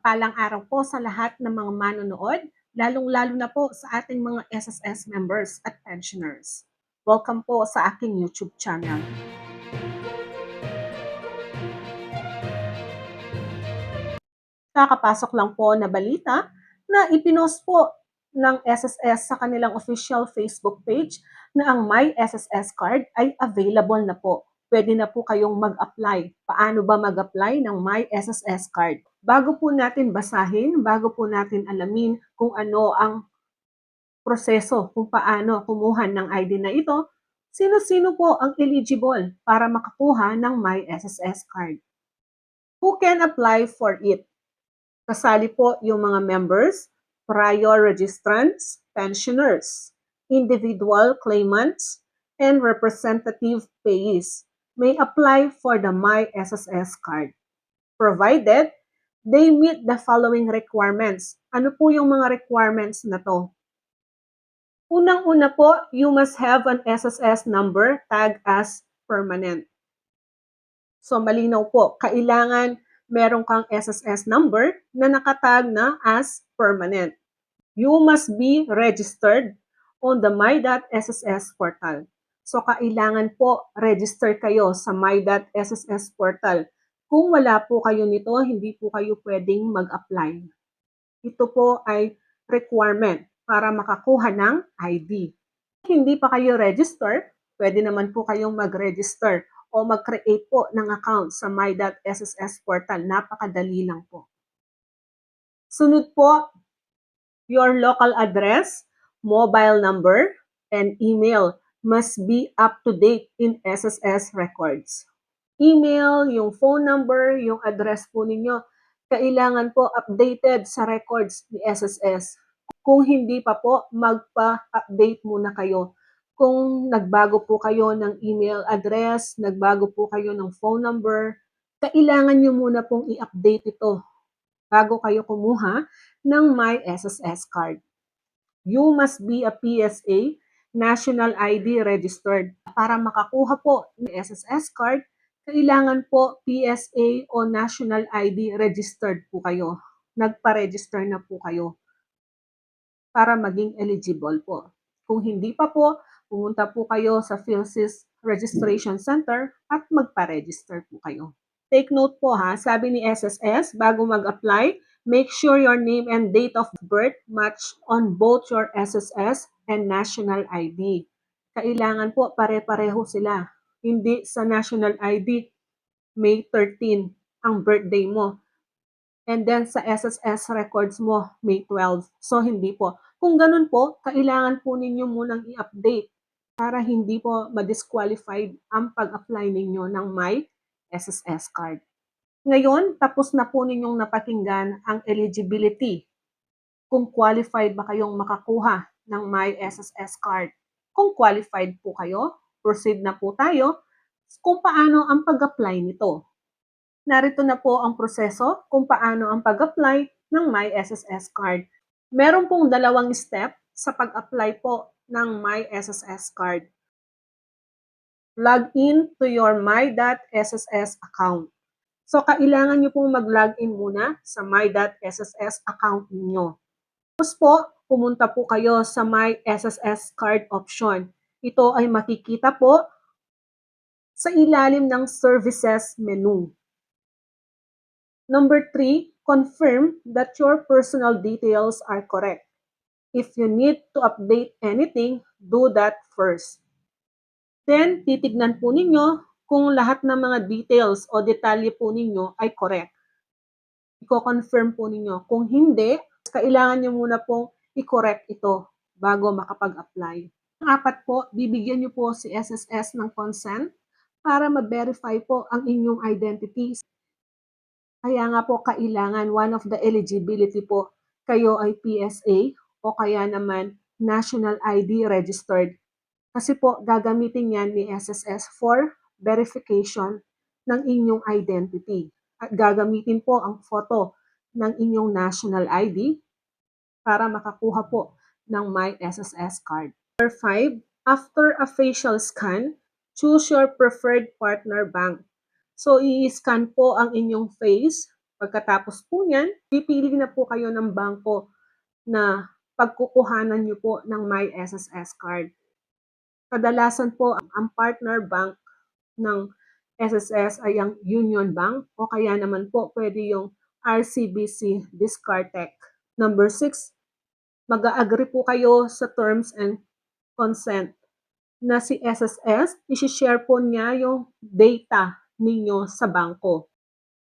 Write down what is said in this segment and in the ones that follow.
Palang araw po sa lahat ng mga manonood, lalong-lalo na po sa ating mga SSS members at pensioners. Welcome po sa aking YouTube channel. Kakapasok lang po na balita na ipinost po ng SSS sa kanilang official Facebook page na ang My SSS card ay available na po. Pwede na po kayong mag-apply. Paano ba mag-apply ng My SSS card? Bago po natin basahin, bago po natin alamin kung ano ang proseso kung paano kumuha ng ID na ito, sino-sino po ang eligible para makakuha ng My SSS card? Who can apply for it? Kasali po yung mga members, prior registrants, pensioners, individual claimants, and representative payees may apply for the My SSS card, provided they meet the following requirements. Ano po yung mga requirements na to? Unang-una po, you must have an SSS number tagged as permanent. So malinaw po, kailangan meron kang SSS number na nakatag na as permanent. You must be registered on the My.SSS portal. So kailangan po register kayo sa My.SSS portal. Kung wala po kayo nito, hindi po kayo pwedeng mag-apply. Ito po ay requirement para makakuha ng ID. Kung hindi pa kayo register, pwede naman po kayong mag-register o mag-create po ng account sa My.SSS portal. Napakadali lang po. Sunod po, your local address, mobile number, and email must be up to date in SSS records. Email, yung phone number, yung address po ninyo, kailangan po updated sa records ni SSS. Kung hindi pa po, magpa-update muna kayo. Kung nagbago po kayo ng email address, nagbago po kayo ng phone number, kailangan nyo muna pong i-update ito bago kayo kumuha ng My SSS card. You must be a PSA, National ID registered. Para makakuha po ng SSS card, kailangan po PSA o National ID registered po kayo. Nagpa-register na po kayo para maging eligible po. Kung hindi pa po, pumunta po kayo sa PhilSys Registration Center at magpa-register po kayo. Take note po ha, sabi ni SSS, bago mag-apply, make sure your name and date of birth match on both your SSS and national ID. Kailangan po pare-pareho sila. Hindi sa national ID, May 13 ang birthday mo. And then sa SSS records mo, May 12. So hindi po. Kung ganun po, kailangan po ninyo munang i-update para hindi po ma-disqualified ang pag-apply ninyo ng My SSS card. Ngayon, tapos na po ninyong napakinggan ang eligibility. Kung qualified ba kayong makakuha ng My SSS card. Kung qualified po kayo, proceed na po tayo kung paano ang pag-apply nito. Narito na po ang proseso kung paano ang pag-apply ng My SSS card. Meron pong dalawang step sa pag-apply po ng My SSS card. Log in to your My.SSS account. So, kailangan nyo pong mag-login muna sa My.SSS account niyo. Tapos po, pumunta po kayo sa My SSS card option. Ito ay makikita po sa ilalim ng Services menu. Number 3, confirm that your personal details are correct. If you need to update anything, do that first. Then, titignan po ninyo kung lahat ng mga details o detalye po ninyo ay correct. I-confirm po ninyo. Kung hindi, kailangan nyo muna pong i-correct ito bago makapag-apply. Ang apat po, bibigyan nyo po si SSS ng consent para ma-verify po ang inyong identities. Kaya nga po kailangan one of the eligibility po, kayo ay PSA o kaya naman National ID registered. Kasi po gagamitin yan ni SSS for verification ng inyong identity. At gagamitin po ang photo ng inyong national ID para makakuha po ng My SSS card. Number 5, after a facial scan, choose your preferred partner bank. So, i-scan po ang inyong face Pagkatapos po niyan, pipili na po kayo ng bangko na pagkukuhanan niyo po ng MySSS card. Kadalasan po ang partner bank ng SSS ay ang Union Bank o kaya naman po pwede yung RCBC Discartec. Number 6, mag-a-agree po kayo sa terms and consent na si SSS, isi-share po niya yung data ninyo sa bangko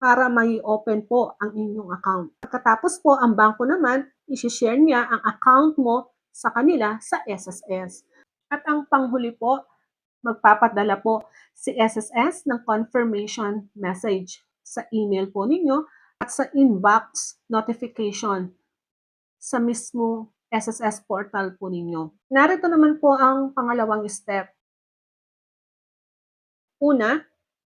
para may open po ang inyong account. Pagkatapos po, ang bangko naman, isi-share niya ang account mo sa kanila sa SSS. At ang panghuli po, magpapadala po si SSS ng confirmation message sa email po ninyo at sa inbox notification sa mismo SSS portal po ninyo. Narito naman po ang pangalawang step. Una,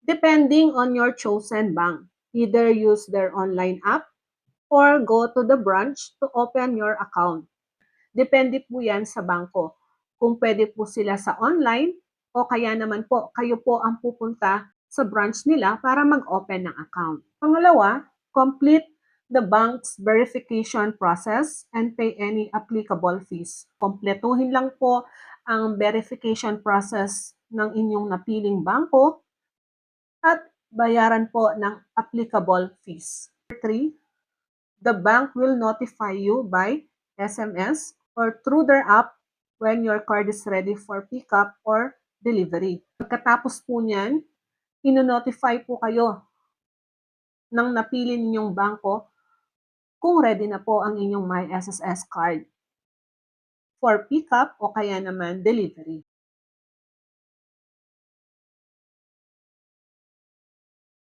depending on your chosen bank, either use their online app or go to the branch to open your account. Depende po yan sa bangko. Kung pwede po sila sa online o kaya naman po kayo po ang pupunta sa branch nila para mag-open ng account. Pangalawa, complete the bank's verification process and pay any applicable fees. Kompletuhin lang po ang verification process ng inyong napiling bangko at bayaran po ng applicable fees. 3, the bank will notify you by SMS or through their app when your card is ready for pickup or delivery. Pagkatapos po niyan, ino-notify po kayo ng napili ninyong bangko kung ready na po ang inyong MySSS card for pickup o kaya naman delivery.